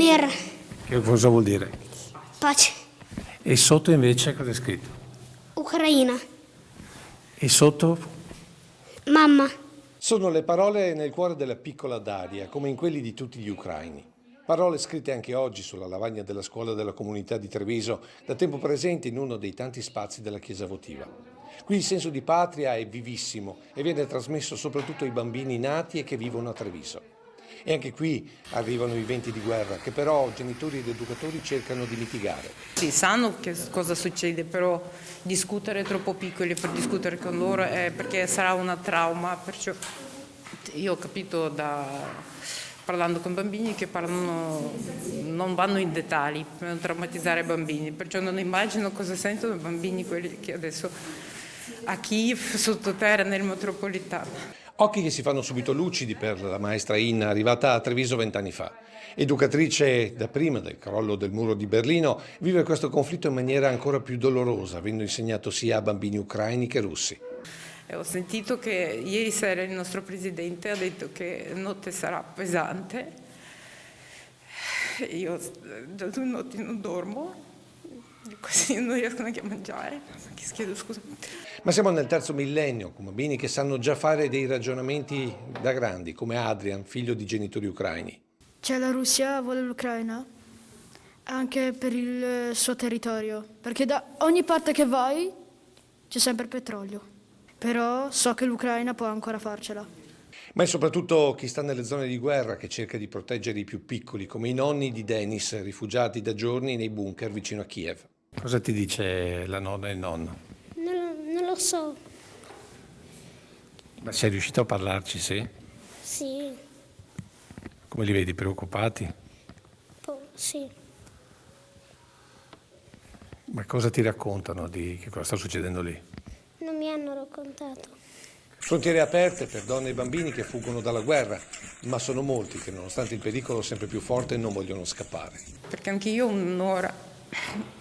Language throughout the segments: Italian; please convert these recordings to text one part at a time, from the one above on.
Mir, Che cosa vuol dire? pace, E sotto invece cosa è scritto? Ucraina, E sotto? mamma. Sono le parole nel cuore della piccola Daria, come in quelli di tutti gli ucraini. Parole scritte anche oggi sulla lavagna della scuola della comunità di Treviso, da tempo presente in uno dei tanti spazi della chiesa votiva. Qui il senso di patria è vivissimo e viene trasmesso soprattutto ai bambini nati e che vivono a Treviso. E anche qui arrivano i venti di guerra che però genitori ed educatori cercano di mitigare. Sì, sanno che cosa succede, però discutere troppo piccoli per discutere con loro è perché sarà una trauma. Perciò io ho capito parlando con bambini che non vanno in dettagli per non traumatizzare i bambini, perciò non immagino cosa sentono i bambini quelli che adesso a Kiev, sottoterra, nel metropolitano. Occhi che si fanno subito lucidi per la maestra Inna, arrivata a Treviso 20 anni fa. Educatrice da prima del crollo del muro di Berlino, vive questo conflitto in maniera ancora più dolorosa, avendo insegnato sia a bambini ucraini che russi. E ho sentito che ieri sera il nostro presidente ha detto che notte sarà pesante. Io da 2 notti non dormo, così non riesco neanche a mangiare. Chiedo scusa. Ma siamo nel terzo millennio, con bambini che sanno già fare dei ragionamenti da grandi, come Adrian, figlio di genitori ucraini. Cioè la Russia vuole l'Ucraina anche per il suo territorio, perché da ogni parte che vai c'è sempre petrolio, però so che l'Ucraina può ancora farcela. Ma è soprattutto chi sta nelle zone di guerra che cerca di proteggere i più piccoli, come i nonni di Denis, rifugiati da giorni nei bunker vicino a Kiev. Cosa ti dice la nonna e il nonno? Non lo so. Ma sei riuscito a parlarci, sì? Sì, Come li vedi, preoccupati? sì. Ma cosa ti raccontano di che cosa sta succedendo lì? Non mi hanno raccontato. Frontiere aperte per donne e bambini che fuggono dalla guerra, ma sono molti che nonostante il pericolo sempre più forte non vogliono scappare. Perché anche io un'ora,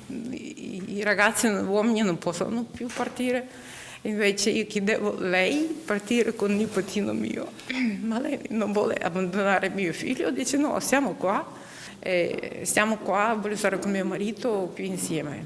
i ragazzi e gli uomini non possono più partire, invece io chiedevo a lei partire con il nipotino mio, ma lei non vuole abbandonare mio figlio, dice no, stiamo qua, voglio stare con mio marito più insieme.